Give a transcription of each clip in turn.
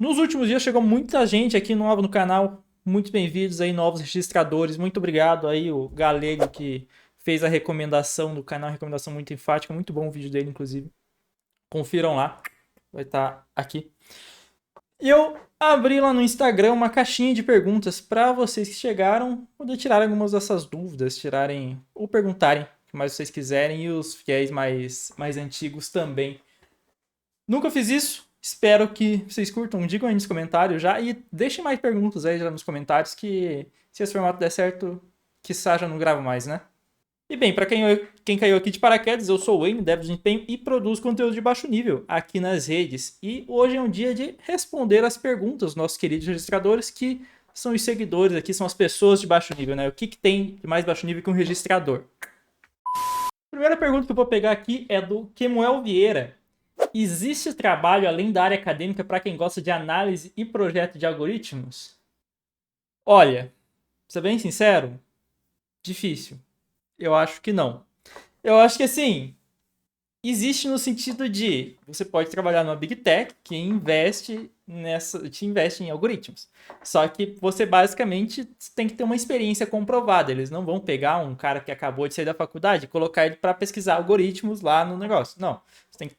Nos últimos dias chegou muita gente aqui nova no canal. Muito bem-vindos aí, novos registradores. Muito obrigado aí, o Galego que fez a recomendação do canal, recomendação muito enfática. Muito bom o vídeo dele, inclusive. Confiram lá, vai estar aqui. E eu abri lá no Instagram uma caixinha de perguntas para vocês que chegaram poder tirar algumas dessas dúvidas, tirarem ou perguntarem o que mais vocês quiserem e os fiéis mais antigos também. Nunca fiz isso. Espero que vocês curtam. Digam aí nos comentários já. E deixem mais perguntas aí já nos comentários. Que se esse formato der certo, quiçá já não gravo mais, né? E bem, para quem caiu aqui de paraquedas, eu sou o Wayne, dev de desempenho e produzo conteúdo de baixo nível aqui nas redes. E hoje é um dia de responder as perguntas dos nossos queridos registradores, que são os seguidores aqui, são as pessoas de baixo nível, né? O que tem de mais baixo nível que um registrador? A primeira pergunta que eu vou pegar aqui é do Kemuel Vieira. Existe trabalho além da área acadêmica para quem gosta de análise e projeto de algoritmos? Olha, pra ser bem sincero, difícil. Eu acho que não. Eu acho que assim, existe no sentido de você pode trabalhar numa Big Tech que te investe em algoritmos. Só que você basicamente tem que ter uma experiência comprovada. Eles não vão pegar um cara que acabou de sair da faculdade e colocar ele para pesquisar algoritmos lá no negócio. Não. Você tem que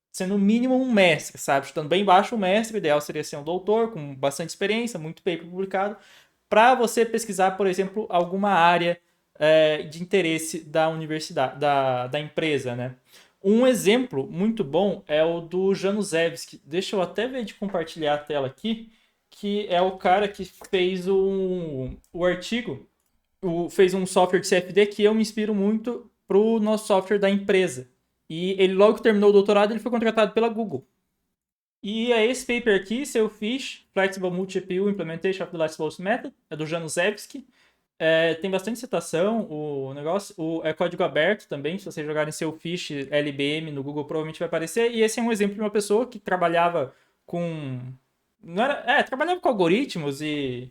ser no mínimo um mestre, sabe? Chutando bem baixo o mestre, o ideal seria ser um doutor com bastante experiência, muito paper publicado, para você pesquisar, por exemplo, alguma área de interesse da universidade, da empresa, né? Um exemplo muito bom é o do Januszewski. Deixa eu até ver de compartilhar a tela aqui, que é o cara que fez o artigo, fez um software de CFD que eu me inspiro muito pro nosso software da empresa. E ele, logo que terminou o doutorado, ele foi contratado pela Google. E é esse paper aqui, seu Fish, Flexible Multi-GPU Implementation of the Last Post Method, é do Januszewski. Tem bastante citação, o negócio. É código aberto também, se vocês jogarem seu Fish LBM no Google, provavelmente vai aparecer. E esse é um exemplo de uma pessoa que trabalhava com... Não era, trabalhava com algoritmos e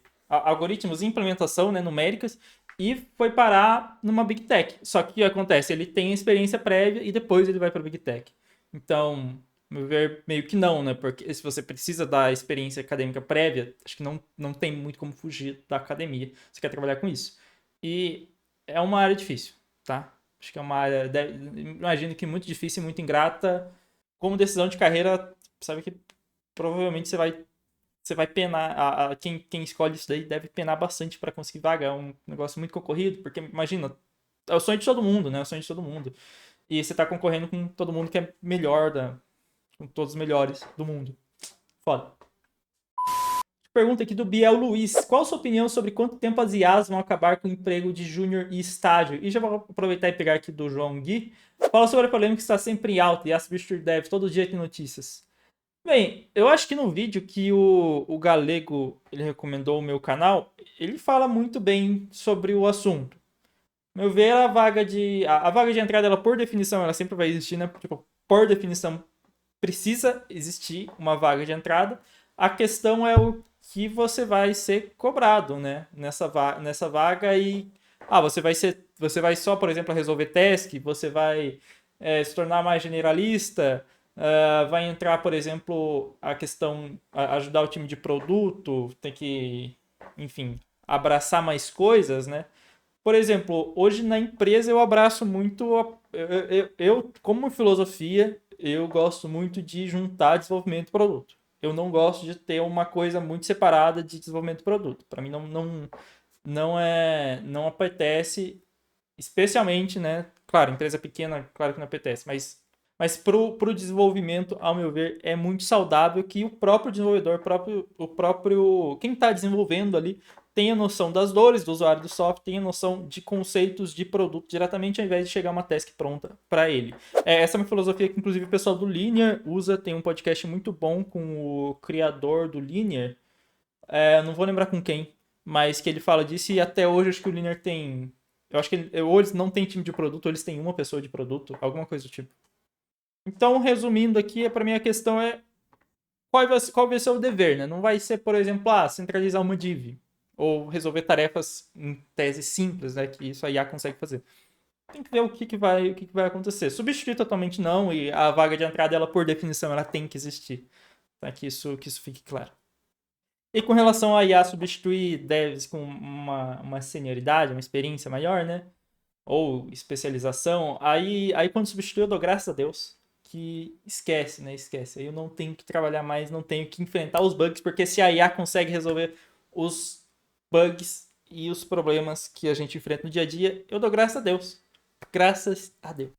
implementação, né, numéricas, e foi parar numa Big Tech. Só que o que acontece? Ele tem experiência prévia e depois ele vai para Big Tech. Então, meu ver, meio que não, né? Porque se você precisa da experiência acadêmica prévia, acho que não tem muito como fugir da academia. Você quer trabalhar com isso. E é uma área difícil, tá? Acho que é uma área, imagino que muito difícil e muito ingrata. Como decisão de carreira, sabe que provavelmente você vai penar. Quem escolhe isso daí deve penar bastante para conseguir vaga. É um negócio muito concorrido, porque imagina, é o sonho de todo mundo, né? É o sonho de todo mundo. E você tá concorrendo com todo mundo que é melhor, com todos os melhores do mundo. Foda. Pergunta aqui do Biel Luiz. Qual a sua opinião sobre quanto tempo as IAs vão acabar com o emprego de júnior e estágio? E já vou aproveitar e pegar aqui do João Gui. Fala sobre a polêmica que está sempre em alta. IA substituir dev. Todo dia tem notícias. Bem, eu acho que no vídeo que o Galego ele recomendou o meu canal, ele fala muito bem sobre o assunto. Meu ver, a vaga de entrada, ela por definição, ela sempre vai existir, né? Tipo, por definição, precisa existir uma vaga de entrada. A questão é o que você vai ser cobrado, né? Nessa vaga e você vai só, por exemplo, resolver task, você vai se tornar mais generalista, vai entrar, por exemplo, a questão ajudar o time de produto, tem que, enfim, abraçar mais coisas, né? Por exemplo, hoje na empresa eu abraço muito. Como filosofia, eu gosto muito de juntar desenvolvimento e produto. Eu não gosto de ter uma coisa muito separada de desenvolvimento e produto. Para mim não apetece, especialmente, né? Claro, empresa pequena, claro que não apetece, mas pro desenvolvimento, ao meu ver, é muito saudável que o próprio desenvolvedor, quem está desenvolvendo ali, tenha noção das dores do usuário do software, tenha noção de conceitos de produto diretamente, ao invés de chegar uma task pronta para ele. Essa é uma filosofia que, inclusive, o pessoal do Linear usa. Tem um podcast muito bom com o criador do Linear. Não vou lembrar com quem, mas que ele fala disso e até hoje acho que o Linear tem... Eu acho que ou eles não têm time de produto, ou eles têm uma pessoa de produto, alguma coisa do tipo. Então, resumindo aqui, para mim a questão é qual vai ser o dever, né? Não vai ser, por exemplo, centralizar uma div ou resolver tarefas em tese simples, né? Que isso a IA consegue fazer. Tem que ver o que vai acontecer. Substituir totalmente não, e a vaga de entrada, ela por definição, ela tem que existir. para que isso fique claro. E com relação a IA substituir devs com uma senioridade, uma experiência maior, né? Ou especialização, aí quando substitui eu dou graças a Deus que esquece, né? Esquece. Aí eu não tenho que trabalhar mais, não tenho que enfrentar os bugs, porque se a IA consegue resolver os bugs e os problemas que a gente enfrenta no dia a dia, eu dou graças a Deus. Graças a Deus.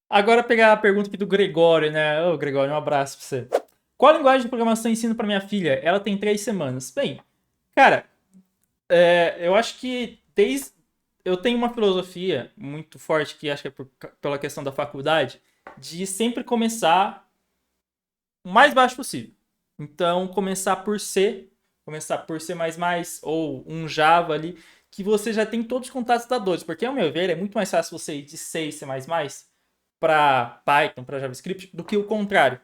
Agora pegar a pergunta aqui do Gregório, né? Ô, Gregório, um abraço pra você. Qual linguagem de programação ensino para minha filha? Ela tem 3 semanas. Bem, cara, eu acho que eu tenho uma filosofia muito forte, que acho que é pela questão da faculdade, de sempre começar o mais baixo possível. Então, começar por C, começar por C++ ou um Java ali, que você já tem todos os contatos da 12. Porque, ao meu ver, é muito mais fácil você ir de C e C++ para Python, para JavaScript, do que o contrário.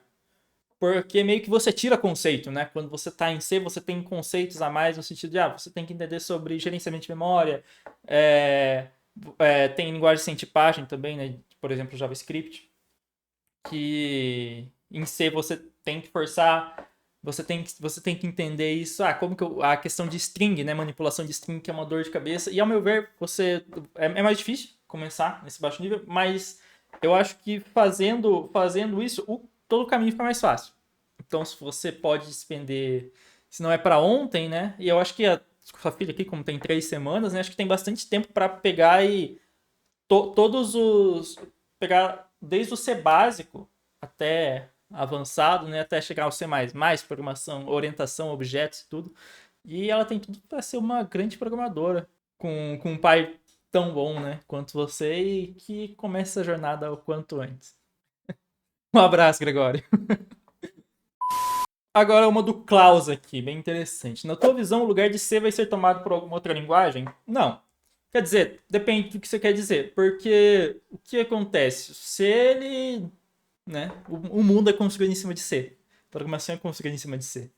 Porque meio que você tira conceito, né? Quando você está em C, você tem conceitos a mais no sentido de, você tem que entender sobre gerenciamento de memória, tem linguagem sem tipagem também, né? Por exemplo, JavaScript, que em C você tem que forçar, você tem que entender isso, como que a questão de string, né? Manipulação de string, que é uma dor de cabeça, e ao meu ver, é mais difícil começar nesse baixo nível, mas eu acho que fazendo isso, todo o caminho fica mais fácil. Então, se você pode despender, se não é para ontem, né? E eu acho que a sua filha aqui, como tem 3 semanas, né? Acho que tem bastante tempo para pegar e pegar desde o C básico até avançado, né? Até chegar ao C++, programação, orientação, objetos e tudo. E ela tem tudo para ser uma grande programadora com um pai tão bom, né? Quanto você e que comece a jornada o quanto antes. Um abraço, Gregório. Agora uma do Klaus aqui, bem interessante. Na tua visão, o lugar de C vai ser tomado por alguma outra linguagem? Não. Quer dizer, depende do que você quer dizer. Porque o que acontece? Se ele... né? O mundo é construído em cima de C. A programação é construída em cima de C.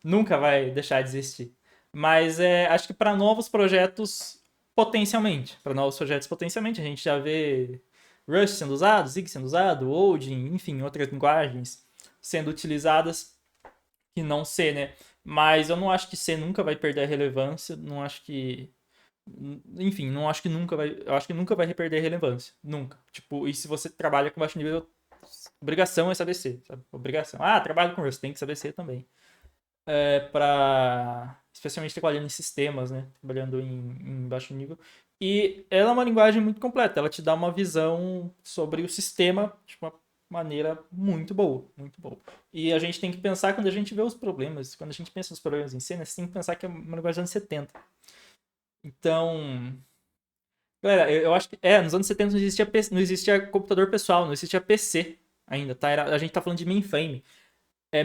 Nunca vai deixar de existir. Mas acho que para novos projetos, potencialmente. Para novos projetos, potencialmente. A gente já vê Rust sendo usado, Zig sendo usado, Odin, enfim, outras linguagens sendo utilizadas que não C, né? Mas eu não acho que C nunca vai perder a relevância. Não acho que... Enfim, não acho que nunca vai... Eu acho que nunca vai perder a relevância. Nunca. Tipo, e se você trabalha com baixo nível, obrigação é saber C, sabe? Obrigação. Trabalho com Rust, tem que saber C também. Especialmente trabalhando em sistemas, né? Trabalhando em baixo nível. E ela é uma linguagem muito completa. Ela te dá uma visão sobre o sistema de uma maneira muito boa, muito boa. E a gente tem que pensar quando a gente vê os problemas, quando a gente pensa nos problemas em C, né? Você tem que pensar que é uma linguagem dos anos 70. Então, galera, eu acho que nos anos 70 não existia computador pessoal, não existia PC ainda, tá? A gente tá falando de mainframe.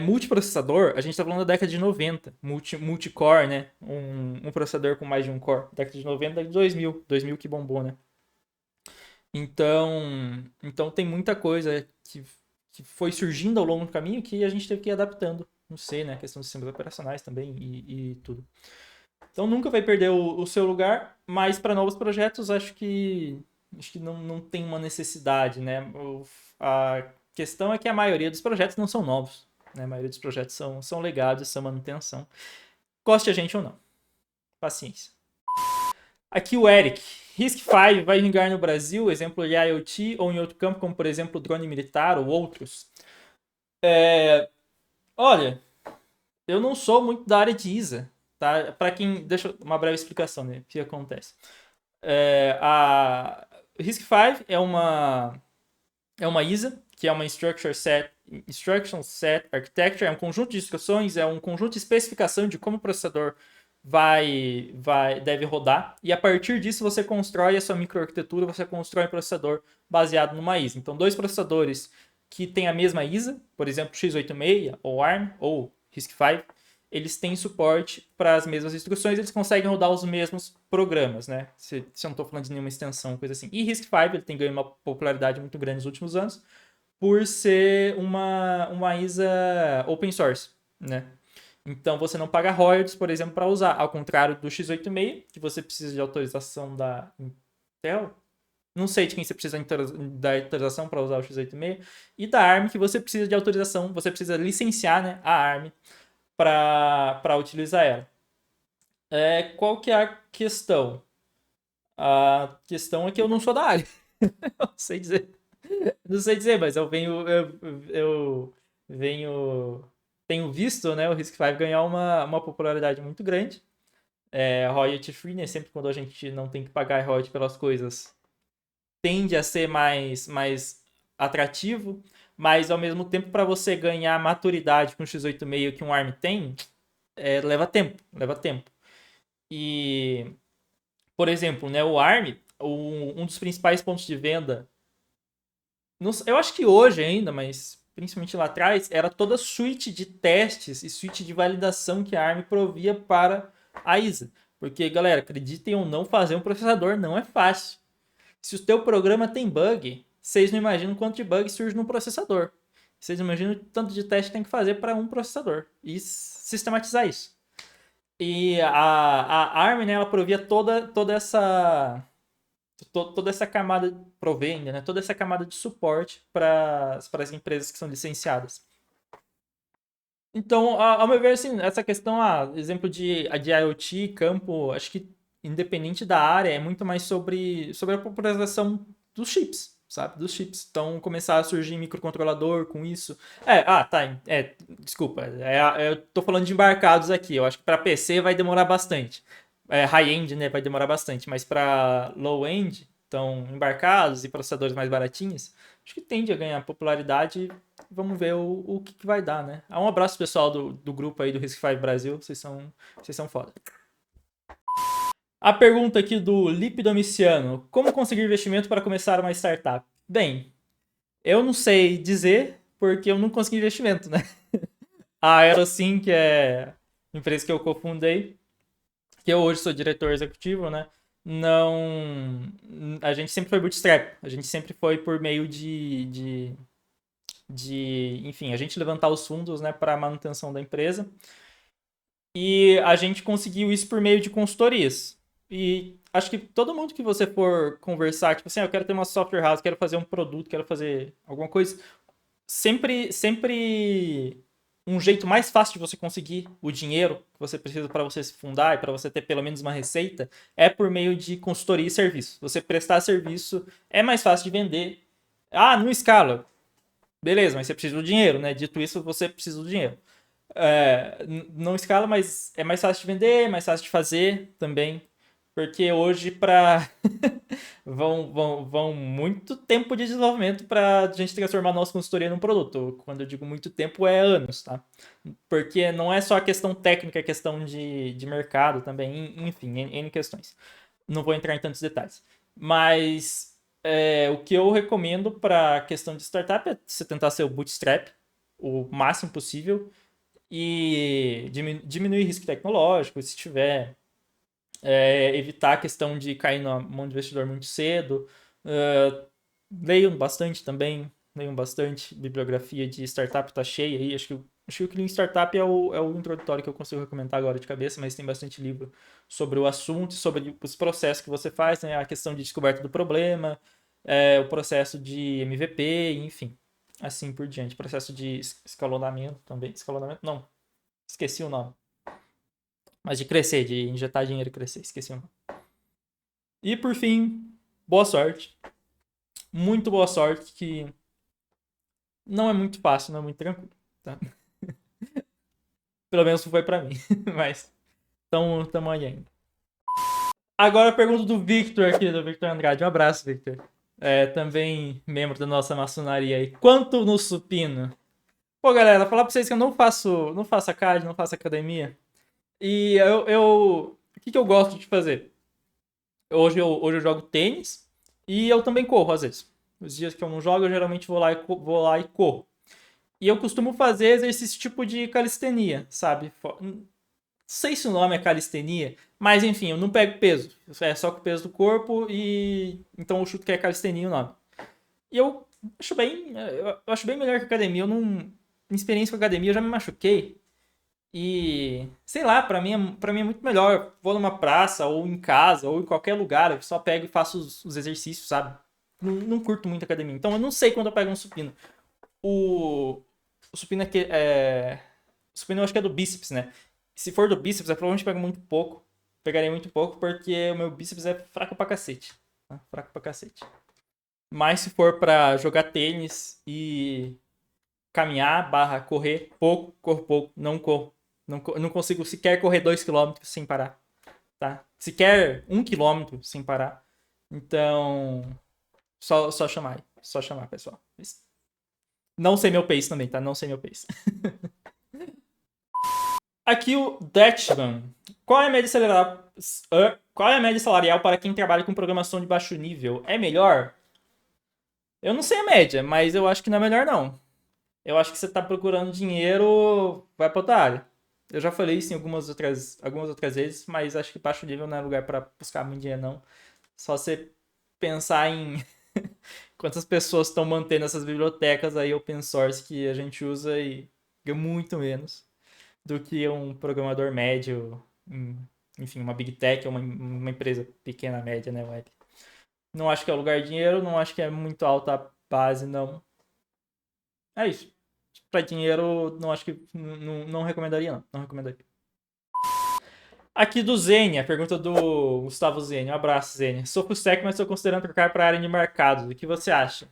Multiprocessador, a gente tá falando da década de 90. Multicore, né? Um processador com mais de um core. Década de 90, década de 2000 que bombou, né? Então tem muita coisa que foi surgindo ao longo do caminho que a gente teve que ir adaptando. Não sei, né? A questão dos sistemas operacionais também e tudo. Então nunca vai perder o seu lugar, mas para novos projetos acho que não tem uma necessidade, né? A questão é que a maioria dos projetos não são novos, né? A maioria dos projetos são legados, são manutenção. Goste a gente ou não. Paciência. Aqui o Eric. RISC-V vai vingar no Brasil, exemplo de IoT, ou em outro campo, como por exemplo drone militar ou outros? Olha, eu não sou muito da área de ISA, tá? Para quem... Deixa uma breve explicação, né? O que acontece. A RISC-V é uma ISA, que é uma Instruction Set Architecture, é um conjunto de instruções, é um conjunto de especificação de como o processador deve rodar, e a partir disso você constrói a sua microarquitetura, você constrói um processador baseado numa ISA. Então, dois processadores que têm a mesma ISA, por exemplo, x86 ou ARM ou RISC-V, eles têm suporte para as mesmas instruções, eles conseguem rodar os mesmos programas, né? Se eu não estou falando de nenhuma extensão, coisa assim. E RISC-V ele tem ganho uma popularidade muito grande nos últimos anos por ser uma ISA open source, né? Então você não paga royalties, por exemplo, para usar, ao contrário do x86, que você precisa de autorização da Intel, não sei de quem você precisa da autorização para usar o x86, e da ARM que você precisa de autorização, você precisa licenciar, né, a ARM para utilizar ela. Qual que é a questão? A questão é que eu não sou da área. Não sei dizer. Não sei dizer, mas eu venho tenho visto, né, o RISC-V ganhar uma popularidade muito grande. Royalty free, né? Sempre quando a gente não tem que pagar royalty pelas coisas, tende a ser mais atrativo, mas ao mesmo tempo para você ganhar maturidade com o x86 que um ARM tem, leva tempo, leva tempo. E, por exemplo, né, o ARM, um dos principais pontos de venda, eu acho que hoje ainda, mas principalmente lá atrás, era toda a suíte de testes e suíte de validação que a ARM provia para a ISA. Porque, galera, acreditem ou não, fazer um processador não é fácil. Se o teu programa tem bug, vocês não imaginam quanto de bug surge no processador. Vocês não imaginam o tanto de teste que tem que fazer para um processador. E sistematizar isso. E a ARM, né, ela provia toda essa camada, provê ainda, né, toda essa camada de suporte para as empresas que são licenciadas. Então, ao meu ver, assim, essa questão, exemplo de IoT, campo, acho que independente da área, é muito mais sobre a popularização dos chips, sabe? Dos chips. Então, começar a surgir microcontrolador com isso. Tá. Desculpa. Eu tô falando de embarcados aqui. Eu acho que para PC vai demorar bastante. High-end, né? Vai demorar bastante. Mas para low-end, então, embarcados e processadores mais baratinhos, acho que tende a ganhar popularidade. Vamos ver o que vai dar, né? Um abraço pessoal do grupo aí do RISC-V Brasil. Vocês são foda. A pergunta aqui do Lipe Domiciano. Como conseguir investimento para começar uma startup? Bem, eu não sei dizer porque eu não consegui investimento, né? A Aerosync, que é a empresa que eu cofundei, que eu hoje sou diretor executivo, né? Não. A gente sempre foi bootstrap. A gente sempre foi por meio enfim, a gente levantar os fundos, né, para a manutenção da empresa. E a gente conseguiu isso por meio de consultorias. E acho que todo mundo que você for conversar, tipo assim, eu quero ter uma software house, quero fazer um produto, quero fazer alguma coisa, sempre um jeito mais fácil de você conseguir o dinheiro que você precisa para você se fundar e para você ter pelo menos uma receita é por meio de consultoria e serviço. Você prestar serviço é mais fácil de vender. Não escala. Beleza, mas você precisa do dinheiro, né? Dito isso, você precisa do dinheiro. Não escala, mas é mais fácil de vender, é mais fácil de fazer também. Porque hoje vão muito tempo de desenvolvimento para a gente transformar a nossa consultoria num produto. Quando eu digo muito tempo, é anos, tá? Porque não é só a questão técnica, é questão de mercado também, enfim, N questões. Não vou entrar em tantos detalhes. Mas o que eu recomendo para a questão de startup é você tentar ser o bootstrap o máximo possível e diminuir risco tecnológico, se tiver, evitar a questão de cair na mão de investidor muito cedo. Leiam bastante também, leiam bastante. Bibliografia de startup tá cheia aí. Acho que o Clean Startup é o introdutório que eu consigo recomendar agora de cabeça, mas tem bastante livro sobre o assunto, sobre os processos que você faz, né? A questão de descoberta do problema, o processo de MVP, enfim, assim por diante. Processo de escalonamento também. Escalonamento? Não, esqueci o nome. Mas de crescer, de injetar dinheiro e crescer, esqueci o nome. E por fim, boa sorte. Muito boa sorte, que não é muito fácil, não é muito tranquilo, tá? Pelo menos foi pra mim, mas tamo aí ainda. Agora a pergunta do Victor aqui, do Victor Andrade. Um abraço, Victor. Também membro da nossa maçonaria aí. Quanto no supino? Pô, galera, falar pra vocês que eu não faço ACAD, não faço academia. E o que eu gosto de fazer? Hoje eu jogo tênis e eu também corro às vezes. Os dias que eu não jogo, eu geralmente vou lá e corro. E eu costumo fazer exercício tipo de calistenia, sabe? Não sei se o nome é calistenia, mas enfim, eu não pego peso. É só com o peso do corpo e então eu chuto que é calistenia o nome. E eu acho bem melhor que academia. Eu não, em experiência com academia, eu já me machuquei. E sei lá, pra mim é muito melhor. Vou numa praça ou em casa ou em qualquer lugar, eu só pego e faço os exercícios, sabe? não curto muito academia. Então eu não sei quando eu pego um supino. O supino o supino eu acho que é do bíceps, né? Se for do bíceps, eu provavelmente pego muito pouco. Pegarei muito pouco porque o meu bíceps é fraco pra cacete. Tá? Fraco pra cacete. Mas se for pra jogar tênis e caminhar, barra, correr pouco, corro pouco, não corro. Não consigo sequer correr 2 km sem parar, tá? Sequer 1 km sem parar. Então, só chamar aí. Só chamar, pessoal. Não sei meu pace também, tá? Não sei meu pace. Aqui o Dutchman. Qual é a média salarial? Qual é a média salarial para quem trabalha com programação de baixo nível? É melhor? Eu não sei a média, mas eu acho que não é melhor não. Eu acho que você tá procurando dinheiro, vai pra outra área. Eu já falei isso em algumas outras vezes, mas acho que baixo nível não é lugar pra buscar muito dinheiro não. Só você pensar em quantas pessoas estão mantendo essas bibliotecas aí open source que a gente usa e ganha muito menos do que um programador médio, enfim, uma big tech ou uma empresa pequena, média, né, web. Não acho que é o lugar de dinheiro, não acho que é muito alta a base, não. É isso. Pra dinheiro, não acho que. Não recomendaria, não. Não recomendaria. Aqui do Zênia, pergunta do Gustavo Zênia. Um abraço, Zênia. Sou full stack, mas estou considerando trocar para a área de mercado. O que você acha?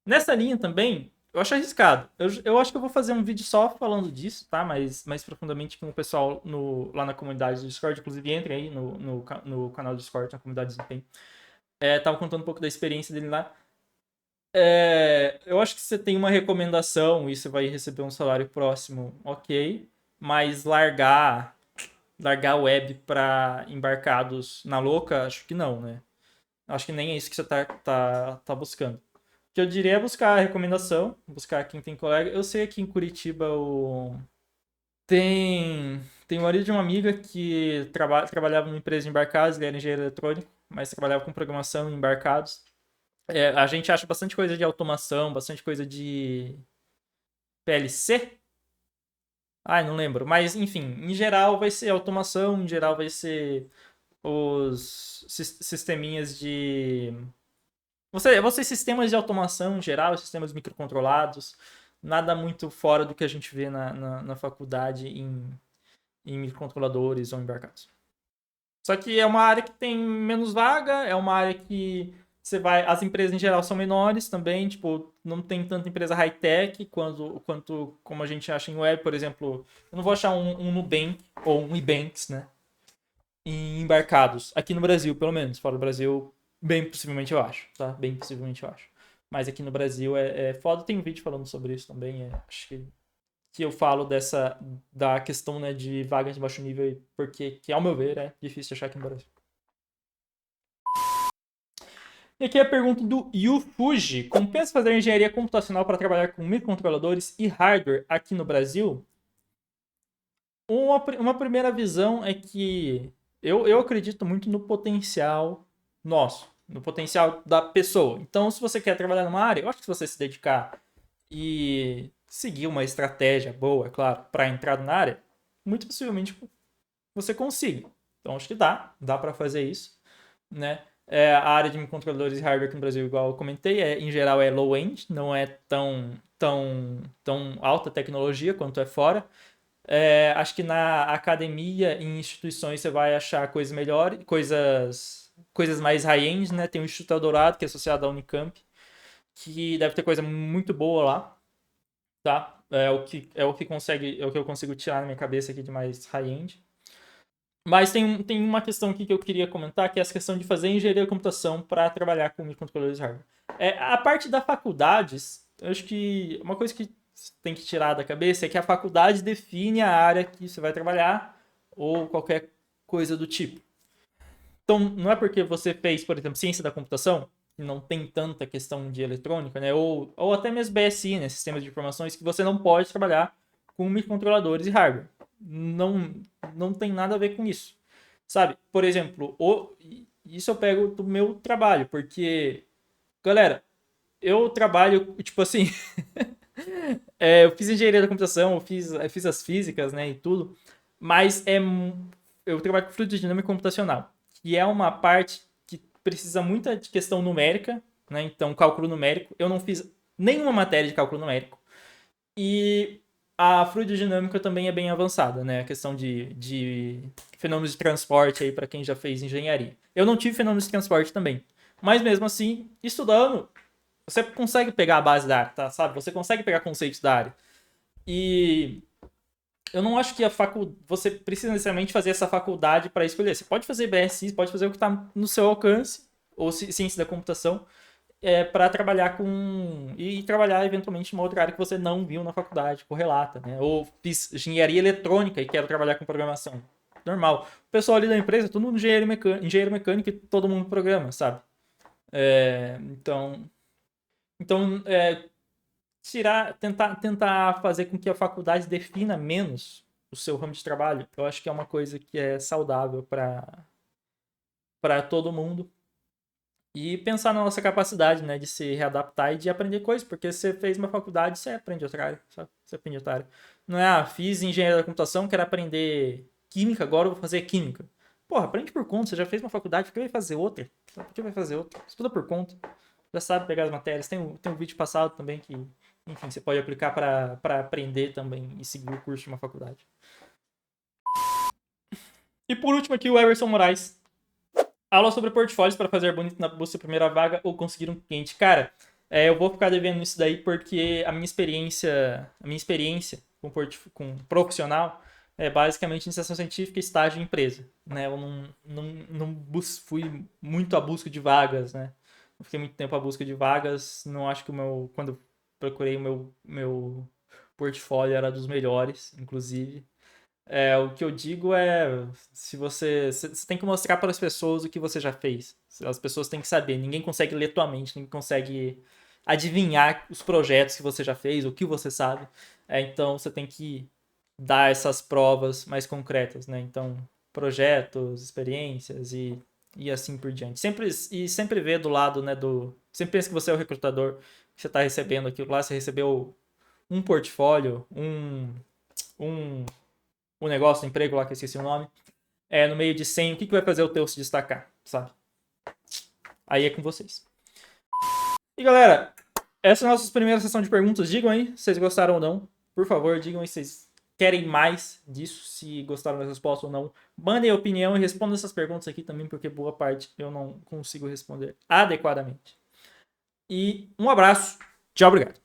Nessa linha também, eu acho arriscado. Eu acho que eu vou fazer um vídeo só falando disso, tá? Mais profundamente com o pessoal lá na comunidade do Discord. Inclusive, entre aí no canal do Discord, na comunidade do Desempenho. Tava contando um pouco da experiência dele lá. Eu acho que você tem uma recomendação e você vai receber um salário próximo, ok. Mas largar a web para embarcados na louca, acho que não, né? Acho que nem é isso que você tá buscando. O que eu diria é buscar a recomendação, buscar quem tem colega. Eu sei aqui em Curitiba tem o marido de uma amiga que trabalhava numa empresa de embarcados, ele era engenheiro eletrônico, mas trabalhava com programação em embarcados. A gente acha bastante coisa de automação, bastante coisa de PLC. Ai, não lembro. Mas, enfim, em geral vai ser automação, em geral vai ser os sisteminhas de. Você sistemas de automação em geral, sistemas microcontrolados, nada muito fora do que a gente vê na faculdade em microcontroladores ou embarcados. Só que é uma área que tem menos vaga, é uma área que as empresas em geral são menores também, tipo, não tem tanta empresa high-tech quanto como a gente acha em web, por exemplo, eu não vou achar um Nubank ou um Ebanks, né, em embarcados, aqui no Brasil, pelo menos, fora do Brasil, bem possivelmente eu acho, tá? Bem possivelmente eu acho. Mas aqui no Brasil é foda, tem um vídeo falando sobre isso também, acho que eu falo da questão, né, de vagas de baixo nível, porque, que ao meu ver, é difícil achar aqui no Brasil. E aqui é a pergunta do Yu Fuji. Compensa fazer engenharia computacional para trabalhar com microcontroladores e hardware aqui no Brasil? Uma primeira visão é que eu acredito muito no potencial nosso, no potencial da pessoa. Então, se você quer trabalhar numa área, eu acho que se você se dedicar e seguir uma estratégia boa, é claro, para entrar na área, muito possivelmente você consiga. Então, acho que dá para fazer isso, né? A área de microcontroladores e hardware aqui no Brasil, igual eu comentei, em geral é low-end, não é tão alta tecnologia quanto é fora. Acho que na academia, em instituições, você vai achar coisas melhores, coisas mais high-end, né? Tem o Instituto Eldorado, que é associado à Unicamp, que deve ter coisa muito boa lá, tá? É o que eu consigo tirar na minha cabeça aqui de mais high-end. Mas tem uma questão aqui que eu queria comentar, que é essa questão de fazer engenharia de computação para trabalhar com microcontroladores hardware. A parte da faculdade, eu acho que uma coisa que tem que tirar da cabeça é que a faculdade define a área que você vai trabalhar ou qualquer coisa do tipo. Então, não é porque você fez, por exemplo, ciência da computação, que não tem tanta questão de eletrônica, né? Ou até mesmo BSI, né? Sistemas de informações, que você não pode trabalhar com microcontroladores e hardware. Não tem nada a ver com isso. Sabe? Por exemplo, isso eu pego do meu trabalho, porque, galera, eu trabalho, tipo assim, eu fiz engenharia da computação, eu fiz as físicas, né, e tudo, mas eu trabalho com fluidodinâmica computacional, que é uma parte que precisa muita de questão numérica, né? Então, cálculo numérico, eu não fiz nenhuma matéria de cálculo numérico. E a fluidodinâmica também é bem avançada, né? A questão de fenômenos de transporte aí para quem já fez engenharia. Eu não tive fenômenos de transporte também. Mas mesmo assim, estudando, você consegue pegar a base da área, tá? Sabe? Você consegue pegar conceitos da área. E eu não acho que você precisa necessariamente fazer essa faculdade para escolher. Você pode fazer BSI, pode fazer o que está no seu alcance, ou ciência da computação, para trabalhar com. E trabalhar eventualmente em uma outra área que você não viu na faculdade, correlata, né? Ou fiz engenharia eletrônica e quero trabalhar com programação. Normal. O pessoal ali da empresa, todo mundo engenheiro mecânico e todo mundo programa, sabe? Então, tentar fazer com que a faculdade defina menos o seu ramo de trabalho, eu acho que é uma coisa que é saudável para todo mundo. E pensar na nossa capacidade, né, de se readaptar e de aprender coisas, porque você fez uma faculdade, você aprende outra área, sabe? Você aprende outra área. Não é, fiz engenharia da computação, quero aprender química, agora eu vou fazer química. Porra, aprende por conta, você já fez uma faculdade, por que vai fazer outra? Por que vai fazer outra? Estuda por conta. Já sabe pegar as matérias. Tem um vídeo passado também que, enfim, você pode aplicar para aprender também e seguir o curso de uma faculdade. E por último aqui o Everson Moraes. Aula sobre portfólios para fazer bonito na busca da primeira vaga ou conseguir um cliente. Cara, eu vou ficar devendo isso daí porque a minha experiência com profissional é basicamente iniciação científica e estágio em empresa, né? Eu não fui muito à busca de vagas, né? Não fiquei muito tempo à busca de vagas. Não acho que quando eu procurei o meu portfólio era dos melhores, inclusive. O que eu digo é, se você tem que mostrar para as pessoas o que você já fez. As pessoas têm que saber. Ninguém consegue ler tua mente, ninguém consegue adivinhar os projetos que você já fez, o que você sabe. Então você tem que dar essas provas mais concretas, né? Então, projetos, experiências e assim por diante. Sempre ver do lado, né, sempre pensa que você é o recrutador, que você está recebendo aquilo lá, você recebeu um portfólio, um o negócio, o emprego lá, que eu esqueci o nome, no meio de 100, o que vai fazer o teu se destacar, sabe? Aí é com vocês. E galera, essa é a nossa primeira sessão de perguntas. Digam aí se vocês gostaram ou não. Por favor, digam aí se vocês querem mais disso, se gostaram da resposta ou não. Mandem a opinião e respondam essas perguntas aqui também, porque boa parte eu não consigo responder adequadamente. E um abraço. Tchau, obrigado.